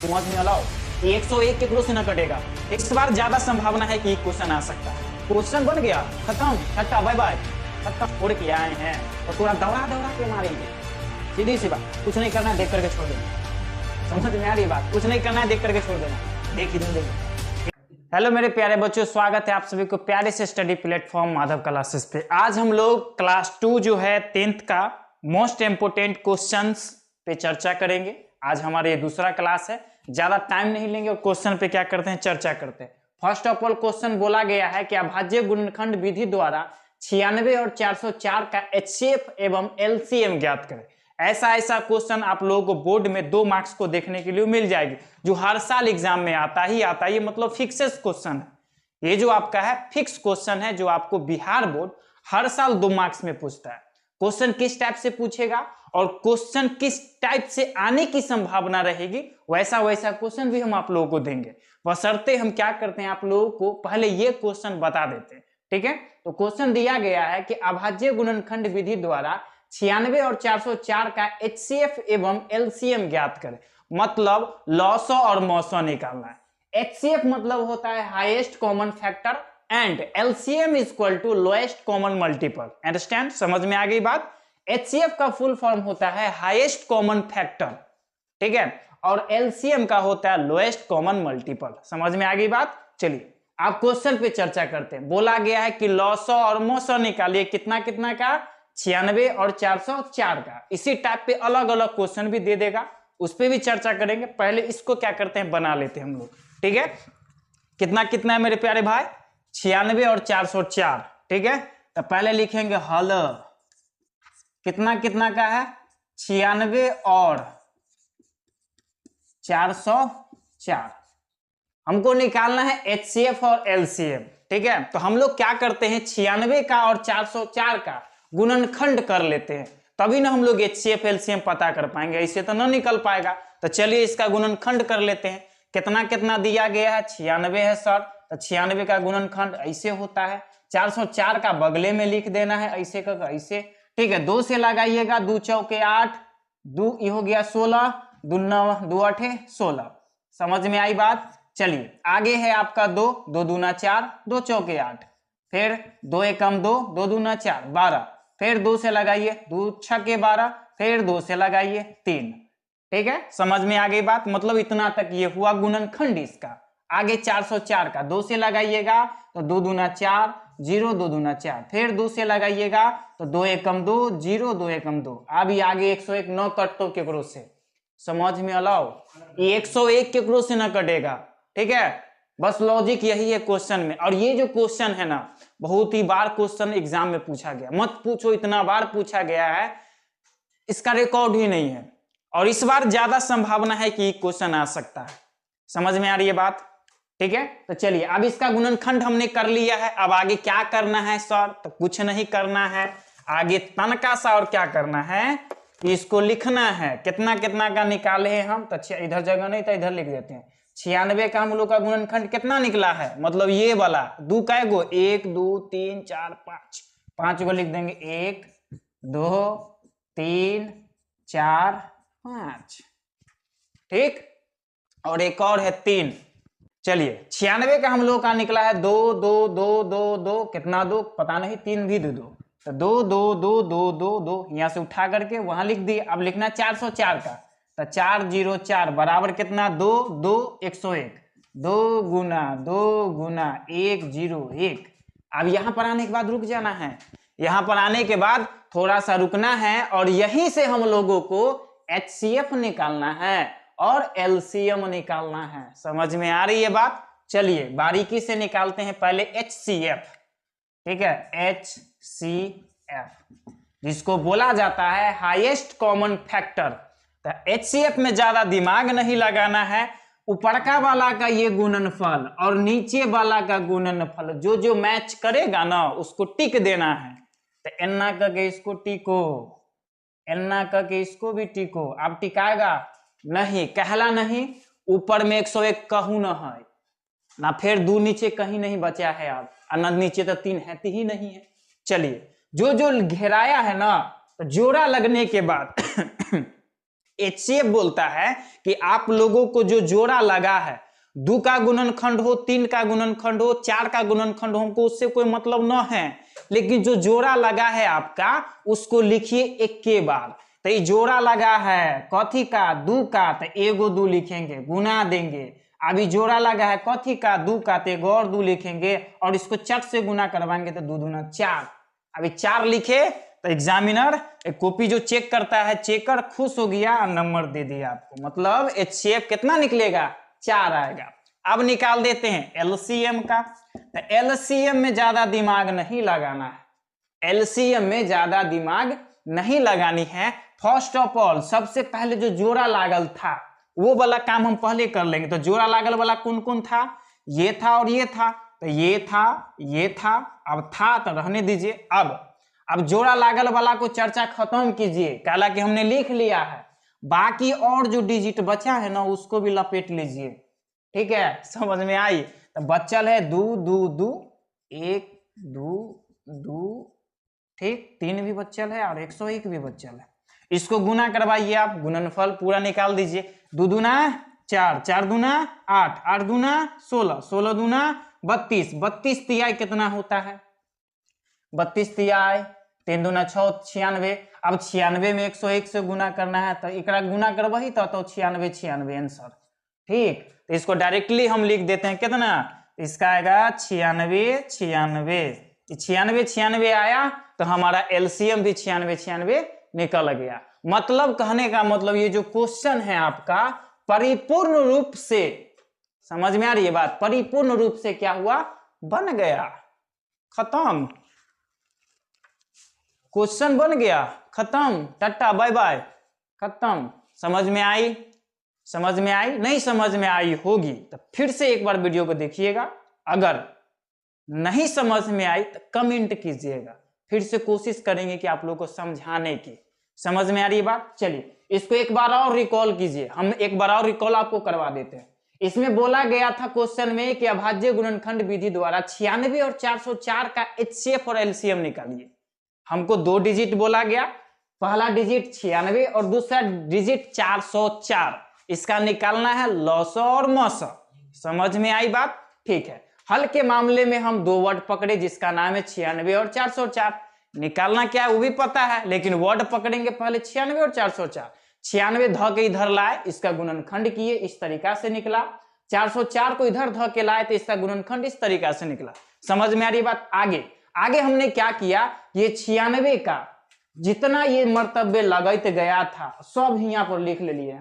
समझ में लाओ, 101 के क्वेश्चन कटेगा। इस बार ज्यादा संभावना है कि क्वेश्चन आ सकता है। क्वेश्चन बन गया, खत्म, टाटा बाय बाय, खत्म। उड़ के आए हैं और पूरा दौड़ा दौड़ा के मारेंगे। सीधी सी बात, कुछ नहीं करना है, देख करके छोड़ देना। समझ में आ रही बात? कुछ नहीं करना है, देख करके छोड़ देना, देख ही देंगे। हेलो मेरे प्यारे बच्चों, स्वागत है आप सभी को प्यारे से स्टडी प्लेटफॉर्म माधव क्लासेस पे। आज हम लोग क्लास 2 जो है 10th का मोस्ट इंपोर्टेंट क्वेश्चंस पे चर्चा करेंगे। आज हमारा ये दूसरा क्लास है, ज्यादा टाइम नहीं लेंगे और क्वेश्चन पे क्या करते हैं, चर्चा करते हैं। फर्स्ट ऑफ ऑल क्वेश्चन बोला गया है कि अभाज्य गुणनखंड विधि द्वारा 96 और 404 का HCF एवं LCM ज्ञात करें। ऐसा क्वेश्चन आप लोगों को बोर्ड में 2 मार्क्स को देखने के लिए मिल जाएगी, जो हर साल एग्जाम में आता ही आता है। ये मतलब फिक्सेस क्वेश्चन है, ये जो आपका है फिक्स क्वेश्चन है, जो आपको बिहार बोर्ड हर साल 2 मार्क्स में पूछता है। क्वेश्चन किस टाइप से पूछेगा और क्वेश्चन किस टाइप से आने की संभावना रहेगी, वैसा क्वेश्चन भी हम आप लोगों को देंगे। बशर्ते हम क्या करते हैं, आप लोगों को पहले ये क्वेश्चन बता देते हैं, ठीक है। तो क्वेश्चन दिया गया है कि अभाज्य गुणनखंड विधि द्वारा 96 और 404 का HCF एवं LCM ज्ञात करें। मतलब लॉसो और मौसो निकालना है। HCF मतलब होता है highest common factor and LCM is equal to lowest common multiple. Understand? समझ में आ गई बात? HCF का फुल फॉर्म होता है हाईएस्ट कॉमन फैक्टर, ठीक है, और LCM का होता है लोएस्ट कॉमन मल्टीपल। समझ में आ गई बात? चलिए आप क्वेश्चन पे चर्चा करते हैं। बोला गया है कि लॉसो और मौसो निकालिए, कितना कितना का, 96 और 404 का। इसी टाइप पे अलग अलग क्वेश्चन भी दे देगा, उस पर भी चर्चा करेंगे। पहले इसको क्या करते हैं, बना लेते हैं हम लोग, ठीक है। कितना कितना है मेरे प्यारे भाई, 96 और 404, ठीक है। तो पहले लिखेंगे हल, कितना कितना का है, 96 और 404। हमको निकालना है HCF और LCM, ठीक है। तो हम लोग क्या करते हैं, 96 का और 404 का गुणनखंड कर लेते हैं, तभी ना हम लोग HCF LCM पता कर पाएंगे, ऐसे तो ना निकल पाएगा। तो चलिए इसका गुणनखंड कर लेते हैं। कितना कितना दिया गया है, 96 है सर, तो 96 का गुणनखंड ऐसे होता है। 404 का बगले में लिख देना है, ऐसे का ऐसे, ठीक है। 2 से लगाइएगा, 2 चौके 8, 2 ये हो गया 16, 2 8 16। समझ में आई बात? चलिए आगे है आपका 2, 2 दूना 4, 2 चौके 8, फिर 2 एकम 2, 2 दूना 4 12, फिर 2 से लगाइए, 2 छके 12, फिर 2 से लगाइए 3, ठीक है। समझ में आ गई बात? मतलब इतना तक ये हुआ गुणनखंड इसका। आगे 404 का 2 से लगाइएगा तो 2 दूना 4, 0 2 दूना 4, फिर 2 से लगाइएगा तो 2 एकम 2, 0 2 एकम 2। अभी आगे 101 न कटो केकरो से, समझ में अलाओ, ये 101 केकरो से न कटेगा, ठीक है। बस लॉजिक यही है क्वेश्चन में। और ये जो क्वेश्चन है ना, बहुत ही बार क्वेश्चन एग्जाम में पूछा गया, मत पूछो, इतना बार पूछा गया है, इसका रिकॉर्ड ही नहीं है। और इस बार ज्यादा संभावना है कि क्वेश्चन आ सकता है। समझ में आ रही है बात? ठीक है। तो चलिए अब इसका गुणनखंड हमने कर लिया है। अब आगे क्या करना है सर? तो कुछ नहीं करना है, आगे तनका सा और क्या करना है, इसको लिखना है। कितना कितना का निकाले हैं हम, तो इधर जगह नहीं तो इधर लिख देते हैं। 96 का हम लोग का गुणनखंड कितना निकला है, मतलब ये वाला 2 का गो, 1 2 3 4 5, 5 को लिख देंगे, 1 2 3 4 5, ठीक। और एक और है 3। चलिए 96 का हम लोग का निकला है 2 2 2 2 2, कितना 2 पता नहीं, 3 भी 2 2, तो 2 2 2 2 2 2 यहां से उठा करके वहां लिख दिए। अब लिखना 404 का, तो 404 बराबर कितना, 2 2 101, 2 गुना 101। अब यहां पर आने के बाद रुक जाना है, यहां पर आने के बाद थोड़ा सा रुकना है और यहीं से हम लोगों को HCF निकालना है और LCM निकालना है। समझ में आ रही है बात? चलिए बारीकी से निकालते हैं पहले HCF, ठीक है। HCF जिसको बोला जाता है हाईएस्ट कॉमन फैक्टर। तो HCF में ज्यादा दिमाग नहीं लगाना है, ऊपरका वाला का ये गुणनफल और नीचे वाला का गुणनफल जो जो मैच करेगा ना उसको टिक देना है। तो एन्ना करके इसको टिको, एन्ना करके इसको भी टिको। अब टिकाएगा नहीं, कहला नहीं, ऊपर में 101 कहूं ना है ना, फिर 2 नीचे कहीं नहीं बचा है। अब ना नीचे तो 3 है ही नहीं है। चलिए जो जो घेराया है ना, तो जोड़ा लगने के बाद HCF बोलता है कि आप लोगों को जो जोड़ा लगा है, 2 का गुणनखंड हो, 3 का गुणनखंड हो, 4 का गुणनखंड हो, हमको उससे कोई मतलब न है, लेकिन जो जोड़ा लगा है आपका उसको लिखिए एक के बार। तो ये जोड़ा लगा है कथी का, 2 का, तो एगो 2 लिखेंगे, गुना देंगे। अभी जोड़ा लगा है कथी का, 2 का, तो एगो और 2 लिखेंगे और इसको चट से गुना करवाएंगे तो 2 दूना 4। अभी 4 लिखे तो एग्जामिनर एक कॉपी जो चेक करता है, चेकर खुश हो गया और नंबर दे दिया आपको। मतलब HCF कितना निकलेगा, 4 आएगा। अब निकाल देते हैं LCM का। तो LCM में ज्यादा दिमाग नहीं लगाना है, LCM में ज्यादा दिमाग नहीं लगानी है। फर्स्ट ऑफ ऑल सबसे पहले जो जोड़ा लागल था वो वाला काम हम पहले कर लेंगे। तो जोड़ा लागल वाला कौन कौन था, ये था और ये था। तो ये था, ये था, अब था तो रहने दीजिए। अब जोड़ा लागल वाला को चर्चा खत्म कीजिए, काला कि हमने लिख लिया है। बाकी और जो डिजिट बचा है ना उसको भी लपेट लीजिए, ठीक है, समझ में आई। तो बचल है 2 2 2, 1 2 2, ठीक, 3 भी बचल है और 101 भी बचल है। इसको गुना करवाइए आप, गुणनफल पूरा निकाल दीजिए। 2 दूना 4, 4 दूना 8, 8 दूना 16, 16 दूना 32, 32 तिहाई कितना होता है, 32 तिहाई, 3 दूना 6, 96। अब 96 में 101 से गुना करना है तो एकरा गुना करवही तो 96 96 आंसर, ठीक। तो इसको डायरेक्टली हम लिख देते हैं कितना, इसका आएगा 96 96। 96 96 आया तो हमारा LCM भी 96 96 निकल गया। मतलब कहने का मतलब ये जो क्वेश्चन है आपका परिपूर्ण रूप से, समझ में आ रही है बात, परिपूर्ण रूप से क्या हुआ, बन गया, खत्म, क्वेश्चन बन गया, खत्म, टाटा बाय बाय, खत्म। समझ में आई, समझ में आई, नहीं समझ में आई होगी तो फिर से एक बार वीडियो को देखिएगा। अगर नहीं समझ में आई तो कमेंट कीजिएगा, फिर से कोशिश करेंगे कि आप लोगों को समझाने की। समझ में आ रही है बात, चलिए इसको एक बार और रिकॉल कीजिए, हम एक बार और रिकॉल आपको करवा देते हैं। इसमें बोला गया था क्वेश्चन में कि अभाज्य गुणनखंड विधि द्वारा 96 और 404 का HCF और LCM निकालिए। हमको 2 डिजिट बोला गया, पहला डिजिट 96 और दूसरा डिजिट 404, इसका निकालना है लॉस और मस। समझ में आई बात, ठीक है। हल के मामले में हम 2 वर्ड पकड़े जिसका नाम है 96 और 404। निकालना क्या है वो भी पता है, लेकिन वर्ड पकड़ेंगे पहले 96 और 404। 96 ध के इधर लाए, इसका गुणनखंड किए, इस तरीका से निकला। 404 को इधर ध के लाए तो इसका गुणनखंड इस तरीका से निकला। समझ में आ रही बात। आगे हमने क्या किया, ये 96 का जितना ये मर्तबे लगते गया था सब यहाँ पर लिख ले लिए,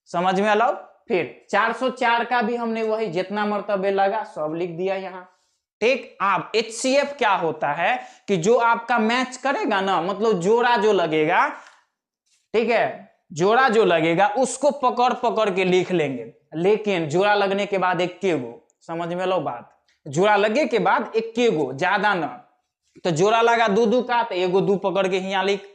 समझ में आलो। फिर 404 का भी हमने वही जितना मर्तबे लगा सब लिख दिया यहाँ, ठीक। अब HCF क्या होता है कि जो आपका मैच करेगा ना, मतलब जोड़ा जो लगेगा, ठीक है, जोड़ा जो लगेगा उसको पकड़ पकड़ के लिख लेंगे, लेकिन जोड़ा लगने के बाद एक के गो, समझ में लो बात, जोड़ा लगे के बाद एक के गो, ज्यादा ना। तो जोड़ा लगा 2 2 का तो एगो 2 पकड़ के यहाँ लिख,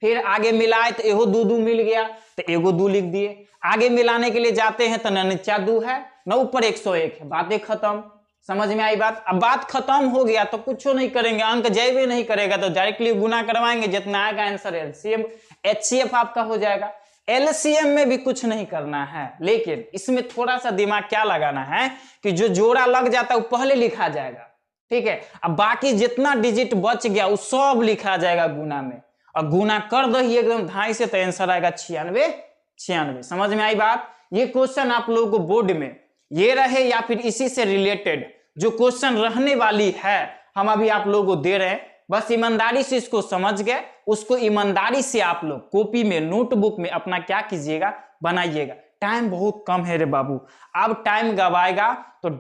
फिर आगे मिलाए तो एगो 2 2 मिल गया तो एगो 2 लिख दिए। आगे मिलाने के लिए जाते हैं तो नीचा 2 है न ऊपर 101 है, बातें खत्म। समझ में आई बात। अब बात खत्म हो गया तो कुछ नहीं करेंगे, अंक जाइए नहीं करेगा तो डायरेक्टली गुना करवाएंगे, जितना आएगा आंसर LCM HCF आपका हो जाएगा। LCM में भी कुछ नहीं करना है, लेकिन इसमें थोड़ा सा दिमाग क्या लगाना है कि जो जोड़ा लग जाता है वो पहले लिखा जाएगा, ठीक है। अब बाकी जितना डिजिट बच गया वो सब लिखा जाएगा गुना में, और गुना कर दो एकदम 2.5 से तो आंसर आएगा 96 96। समझ में आई बात। ये क्वेश्चन आप लोगों को बोर्ड में ये रहे या फिर इसी से रिलेटेड जो क्वेश्चन रहने वाली है हम अभी आप लोगों को दे रहे हैं, बस ईमानदारी से इसको समझ गए, उसको ईमानदारी से आप लोग कॉपी में नोटबुक में अपना क्या कीजिएगा, बनाइएगा। टाइम बहुत कम है रे बाबू, अब टाइम गवाएगा तो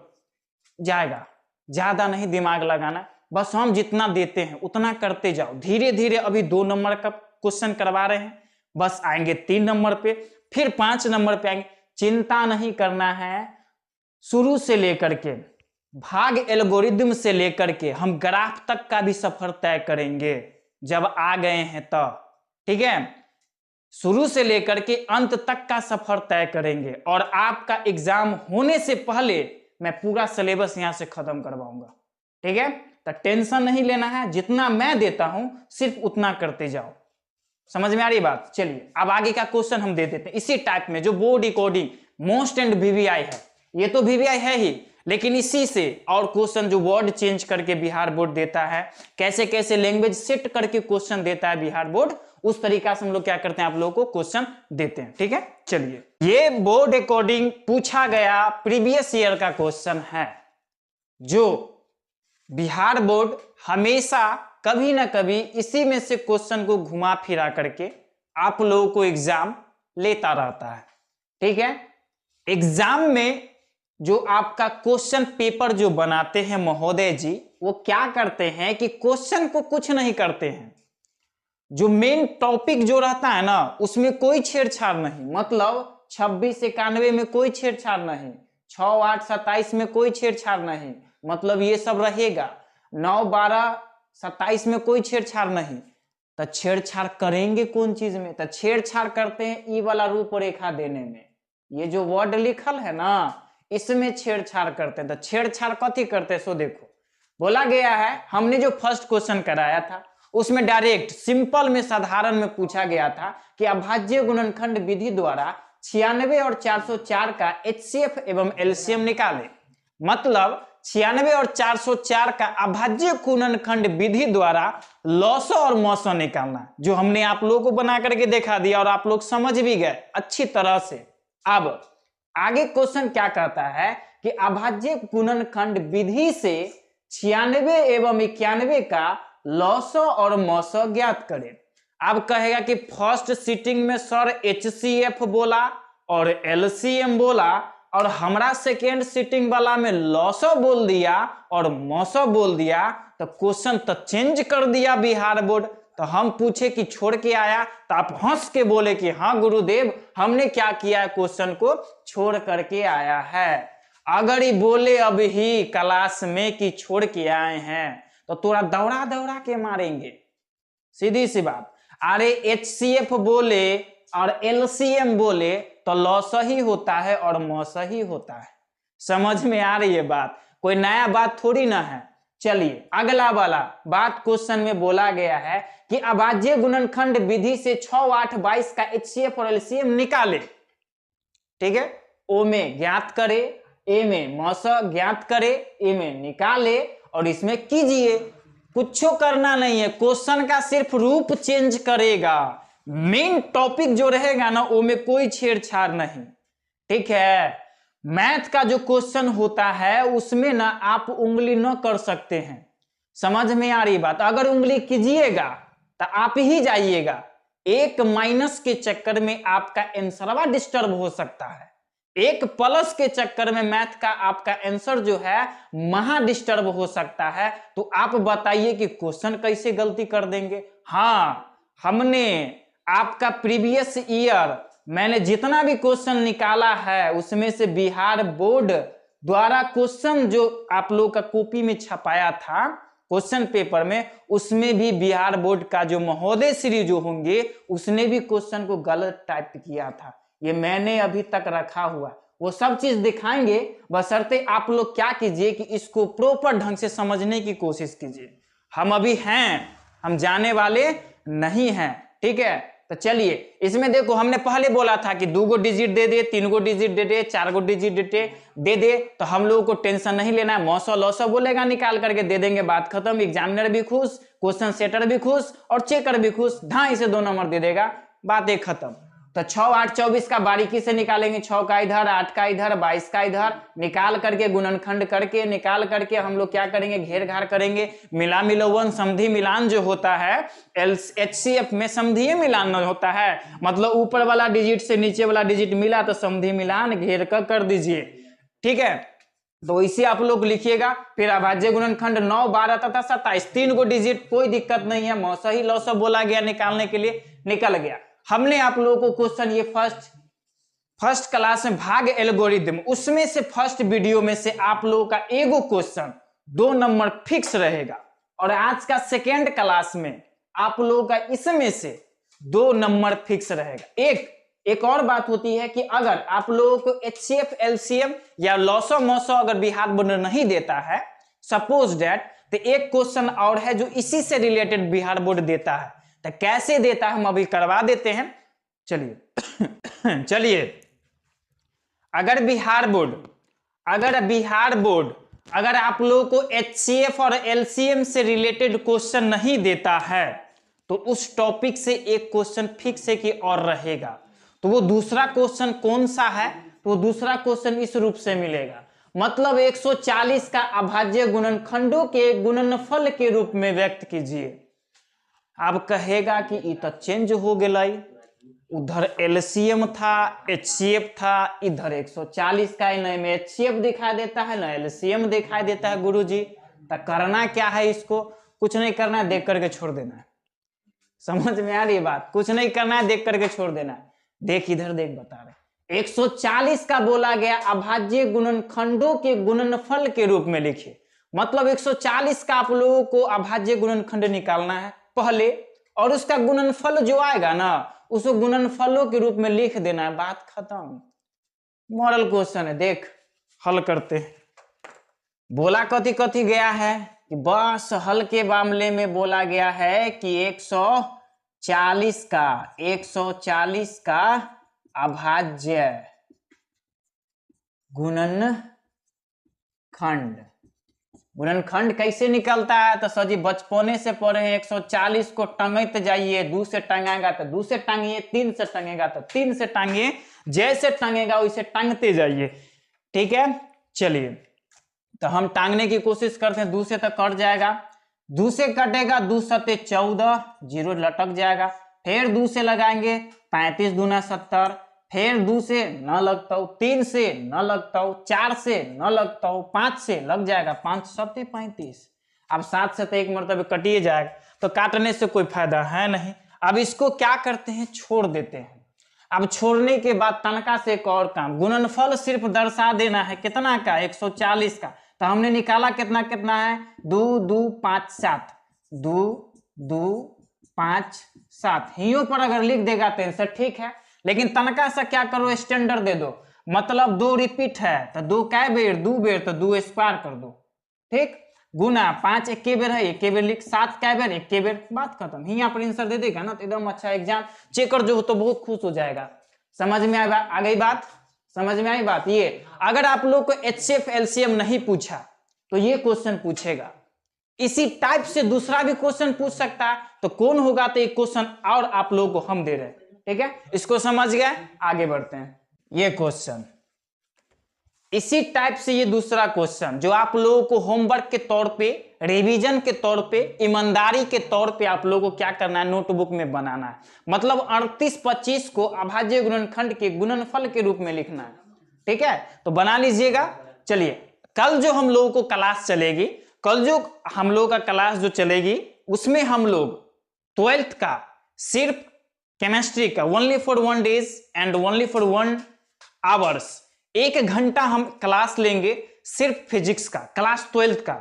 जाएगा, ज्यादा नहीं दिमाग लगाना, बस हम जितना देते हैं उतना करते जाओ। धीरे धीरे अभी 2 नंबर का क्वेश्चन करवा रहे हैं, बस आएंगे 3 नंबर पे, फिर 5 नंबर पे आएंगे। चिंता नहीं करना है, शुरू से लेकर के भाग एल्गोरिदम से लेकर के हम ग्राफ तक का भी सफर तय करेंगे जब आ गए हैं तो, ठीक है। शुरू से लेकर के अंत तक का सफर तय करेंगे, और आपका एग्जाम होने से पहले मैं पूरा सिलेबस यहां से खत्म करवाऊंगा, ठीक है। तो टेंशन नहीं लेना है, जितना मैं देता हूं सिर्फ उतना करते जाओ। समझ में आ रही बात? चलिए अब आगे का क्वेश्चन हम दे देते हैं इसी टाइप में, जो board decoding most and VVI है। ये तो वीवीआई है ही, लेकिन इसी से और क्वेश्चन जो वर्ड चेंज करके बिहार बोर्ड देता है, कैसे कैसे लैंग्वेज सेट करके क्वेश्चन देता है बिहार बोर्ड, उस तरीका से हम लोग क्या करते हैं, आप लोगों को क्वेश्चन देते हैं। ठीक है, चलिए ये बोर्ड अकॉर्डिंग पूछा गया प्रीवियस ईयर का क्वेश्चन है, जो बिहार बोर्ड हमेशा कभी ना कभी इसी में से क्वेश्चन को घुमा फिरा करके आप लोगों को एग्जाम लेता रहता है। ठीक है, एग्जाम में जो आपका क्वेश्चन पेपर जो बनाते हैं महोदय जी, वो क्या करते हैं कि क्वेश्चन को कुछ नहीं करते हैं, जो मेन टॉपिक जो रहता है ना उसमें कोई छेड़छाड़ नहीं, मतलब 2691 में कोई छेड़छाड़ नहीं, 6-8-27 में कोई छेड़छाड़ नहीं, मतलब ये सब रहेगा। 9-12-27 में कोई छेड़छाड़ नहीं, तो छेड़छाड़ करेंगे कौन चीज में? तो छेड़छाड़ करते हैं ई वाला रूपरेखा देने में, ये जो वर्ड लिखल है ना इसमें छेड़छाड़ करते हैं। तो छेड़छाड़ कथी करते हैं सो देखो, बोला गया है, हमने जो फर्स्ट क्वेश्चन कराया था उसमें डायरेक्ट सिंपल में साधारण में पूछा गया था कि अभाज्य गुणनखंड विधि द्वारा 96 और 404 का एचसीएफ एवं एलसीएम निकाले। मतलब 96 और 404 का अभाज्य गुणनखंड विधि द्वारा लॉसो और मौसो निकालना, जो हमने आप लोगों को बना करके दिखा दिया और आप लोग समझ भी गए अच्छी तरह से। अब आगे क्वेश्चन क्या कहता है कि अभाज्य गुणनखंड विधि से 96 एवं 91 का लॉसो और मौसो ज्ञात करें। अब कहेगा कि फर्स्ट सीटिंग में सर एचसीएफ बोला और एलसीएम बोला, और हमरा सेकेंड सीटिंग वाला में लॉसो बोल दिया और मौसो बोल दिया, तो क्वेश्चन तो चेंज कर दिया बिहार बोर्ड। तो हम पूछे कि छोड़ के आया, तो आप हंस के बोले कि हाँ गुरुदेव हमने क्या किया, क्वेश्चन को छोड़ करके आया है। अगर ही बोले अभी ही क्लास में कि छोड़ के आए हैं तो तोरा दौड़ा दौड़ा के मारेंगे, सीधी सी बात। अरे एचसीएफ बोले और एलसीएम बोले तो लॉस ही होता है और मौस ही होता है। समझ में आ रही है बात? कोई नया बात थोड़ी ना है। चलिए अगला वाला बात क्वेश्चन में बोला गया है कि अभाज्य गुणनखंड विधि से 6-8-22 का एचसीएफ और एलसीएम निकाले। ठीक है, ओ में ज्ञात करे, ए में मौसा ज्ञात करे, ए में निकाले और इसमें कीजिए। कुछ करना नहीं है, क्वेश्चन का सिर्फ रूप चेंज करेगा, मेन टॉपिक जो रहेगा ना वो में कोई छेड़छाड़ नहीं। ठीक है, मैथ का जो क्वेश्चन होता है उसमें ना आप उंगली न कर सकते हैं। समझ में आ रही बात? अगर उंगली कीजिएगा तो आप ही जाइएगा, एक माइनस के चक्कर में आपका आंसर डिस्टर्ब हो सकता है, एक प्लस के चक्कर में मैथ का आपका आंसर जो है महा डिस्टर्ब हो सकता है। तो आप बताइए कि क्वेश्चन कैसे गलती कर देंगे? हाँ, हमने आपका प्रीवियस ईयर मैंने जितना भी क्वेश्चन निकाला है उसमें से बिहार बोर्ड द्वारा क्वेश्चन जो आप लोग का कॉपी में छपाया था क्वेश्चन पेपर में, उसमें भी बिहार बोर्ड का जो महोदय श्री जो होंगे उसने भी क्वेश्चन को गलत टाइप किया था। ये मैंने अभी तक रखा हुआ, वो सब चीज दिखाएंगे, बशर्ते आप लोग क्या कीजिए कि इसको प्रॉपर ढंग से समझने की कोशिश कीजिए। हम अभी हैं, हम जाने वाले नहीं हैं। ठीक है, तो चलिए इसमें देखो, हमने पहले बोला था कि 2 गो डिजिट दे दे, 3 गो डिजिट दे दे, 4 गो डिजिट दे दे, तो हम लोगों को टेंशन नहीं लेना है। मौसो लॉसो बोलेगा निकाल करके दे देंगे, बात खत्म। एग्जामिनर भी खुश, क्वेश्चन सेटर भी खुश और चेकर भी खुश, ढाई से 2 नंबर दे देगा, बात एक खत्म। तो 6-8-24 का बारीकी से निकालेंगे, 6 का इधर, 8 का इधर, 22 का इधर, निकाल करके गुणनखंड करके निकाल करके हम लोग क्या करेंगे, घेर घार करेंगे। मिला मिलोवन समधी मिलान जो होता है एचसीएफ में समधी मिलान होता है, मतलब ऊपर वाला डिजिट से नीचे वाला डिजिट मिला तो समधी मिलान घेर कर दीजिए। ठीक है, तो इसे आप लोग लिखिएगा। फिर अभाज्य गुणनखंड 9, 12 तथा 27, 3 गो डिजिट, कोई दिक्कत नहीं है, मौसा ही लौसा बोला गया निकालने के लिए, निकल गया। हमने आप लोगों को क्वेश्चन ये फर्स्ट क्लास में भाग एल्गोरिथम, उसमें से फर्स्ट वीडियो में से आप लोगों का एगो क्वेश्चन 2 नंबर फिक्स रहेगा, और आज का सेकेंड क्लास में आप लोगों का इसमें से 2 नंबर फिक्स रहेगा। एक और बात होती है कि अगर आप लोगों को एचसीएफ एलसीएम या लॉसो मौसो अगर बिहार बोर्ड नहीं देता है, सपोज दैट, तो एक क्वेश्चन और है जो इसी से रिलेटेड बिहार बोर्ड देता है, तो कैसे देता है हम अभी करवा देते हैं। चलिए चलिए, अगर बिहार बोर्ड अगर आप लोगों को HCF और LCM से रिलेटेड क्वेश्चन नहीं देता है तो उस टॉपिक से एक क्वेश्चन फिक्स है कि और रहेगा। तो वो दूसरा क्वेश्चन कौन सा है, तो वो दूसरा क्वेश्चन इस रूप से मिलेगा, मतलब 140 का अभाज्य गुणनखंडों के गुणनफल के रूप में व्यक्त कीजिए। अब कहेगा कि ये तो चेंज हो गया, उधर LCM था, HCF था, इधर 140 का, न में HCF दिखाई देता है न LCM दिखाई देता है। गुरुजी तो करना क्या है, इसको कुछ नहीं करना है, देख करके छोड़ देना है। समझ में आ रही बात, कुछ नहीं करना है, देख करके छोड़ देना है। देख इधर देख, बता रहे 140 का बोला गया अभाज्य गुणनखंडों के गुणनफल के रूप में लिखिए, मतलब 140 का आप लोगों को अभाज्य गुणनखंड निकालना है पहले, और उसका गुणनफल जो आएगा ना उसको गुणनफलों के रूप में लिख देना है, बात खत्म। मॉडल क्वेश्चन है, देख हल करते हैं। बोला कथी कथी गया है कि बस हल के मामले में बोला गया है कि 140 का अभाज्य गुणनखंड कैसे निकलता है, तो सर जी बचपने से पढ़े हैं, 140 को टंगते जाइए, 2 से टंगाएगा तो 2 से टांगिए, 3 से टंगेगा तो 3 से टांगिए, जैसे टंगेगा वैसे टांगते जाइए, ठीक है। चलिए तो हम टांगने की कोशिश करते हैं, 2 से तो कट जाएगा, 2 से कटेगा, 2 सते 14, 0 लटक जाएगा, फिर 2 से लगाएंगे, 35 दूना 70, फिर 2 से न लगता हूं, 3 से न लगता हूं, 4 से न लगता हूं, 5 से लग जाएगा, 5 सते 35, अब 7 से तो एक मरतबे कटिए जाएगा, तो काटने से कोई फायदा है नहीं। अब इसको क्या करते हैं, छोड़ देते हैं। अब छोड़ने के बाद तनका से एक और काम, गुणनफल सिर्फ दर्शा देना है, कितना का, 140 का। तो हमने निकाला कितना कितना है, 2 2 5 7, 2 2 5 7, हियों पर अगर लिख देगा तो आंसर ठीक है, लेकिन तनका सा क्या करो, स्टैंडर्ड दे दो, मतलब 2 रिपीट है तो 2 कै बेर, 2 बेर तो 2 स्क्वायर कर दो, ठीक, गुना 5 एक बेर है, एक बेर लिख, 7 कै बेर, एक बेर, बात खत्म। यहाँ पर आंसर दे देगा ना तो एकदम अच्छा एग्जाम चेकर जो हो तो बहुत खुश हो जाएगा। समझ में आ गई बात, समझ में आई बात। ये अगर आप लोग को HCF LCM नहीं पूछा तो ये क्वेश्चन पूछेगा, इसी टाइप से दूसरा भी क्वेश्चन पूछ सकता है, तो कौन होगा, तो एक क्वेश्चन और आप लोगों को हम दे रहे हैं, ठीक है, इसको समझ गए, आगे बढ़ते हैं। ये क्वेश्चन इसी टाइप से, ये दूसरा क्वेश्चन जो आप लोगों को होमवर्क के तौर पे, रिवीजन के तौर पे, ईमानदारी के तौर पे आप लोगों को क्या करना है, नोटबुक में बनाना है, मतलब 38-25 को अभाज्य गुणनखंड के गुणनफल के रूप में लिखना है, ठीक है, तो बना लीजिएगा। चलिए कल जो हम लोगों को क्लास चलेगी, कल जो हम लोगों का क्लास जो चलेगी उसमें हम लोग 12th का सिर्फ केमिस्ट्री का only for 1 days and only for 1 hours, 1 घंटा हम क्लास लेंगे सिर्फ फिजिक्स का, क्लास 12th का।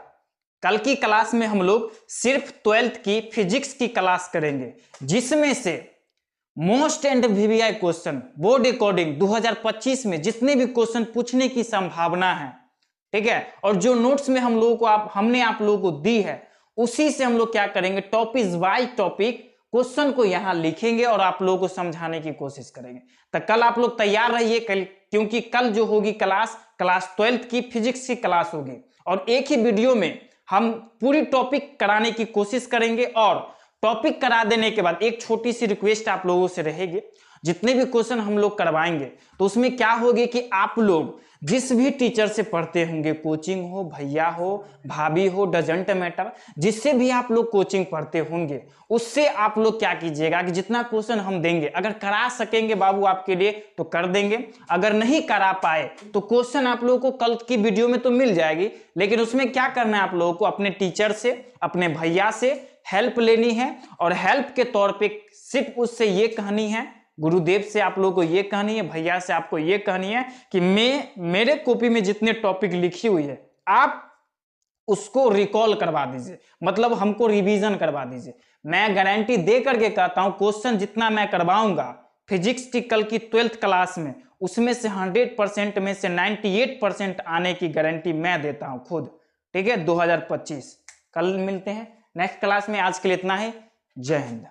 कल की क्लास में हम लोग सिर्फ 12th की फिजिक्स की क्लास करेंगे, जिसमें से most and VVI question board according 2025 में जितने भी क्वेश्चन पूछने की संभावना है, ठीक है, और जो नोट्स में हम लोगों को हमने आप लोगों को दी है, उसी से हम लोग क्या करेंगे, टॉपिक वाइज टॉपिक क्वेश्चन को यहां लिखेंगे और आप लोगों को समझाने की कोशिश करेंगे। तो कल आप लोग तैयार रहिए, कल, क्योंकि कल जो होगी क्लास 12th की फिजिक्स की क्लास होगी, और एक ही वीडियो में हम पूरी टॉपिक कराने की कोशिश करेंगे। और टॉपिक करा देने के बाद एक छोटी सी रिक्वेस्ट आप लोगों से रहेगी, जितने भी क्वेश्चन हम लोग करवाएंगे तो उसमें क्या होगी कि आप लोग जिस भी टीचर से पढ़ते होंगे, कोचिंग हो, भैया हो, भाभी हो, डजंट मैटर, जिससे भी आप लोग कोचिंग पढ़ते होंगे, उससे आप लोग क्या कीजिएगा कि जितना क्वेश्चन हम देंगे, अगर करा सकेंगे बाबू आपके लिए तो कर देंगे, अगर नहीं करा पाए तो क्वेश्चन आप लोगों को कल की वीडियो में तो मिल जाएगी, लेकिन उसमें क्या करना है, आप लोगों को अपने टीचर से, अपने भैया से हेल्प लेनी है, और हेल्प के तौर पर सिर्फ उससे ये कहनी है, गुरुदेव से आप लोगों को ये कहनी है, भैया से आपको ये कहनी है कि मेरे कॉपी में जितने टॉपिक लिखी हुई है आप उसको रिकॉल करवा दीजिए, मतलब हमको रिवीजन करवा दीजिए। मैं गारंटी दे करके कहता हूं, क्वेश्चन जितना मैं करवाऊंगा फिजिक्स की कल की 12th क्लास में, उसमें से 100% में से 98% आने की गारंटी मैं देता हूं खुद, ठीक है। 2025 कल मिलते हैं नेक्स्ट क्लास में, आज के लिए इतना ही, जय हिंद।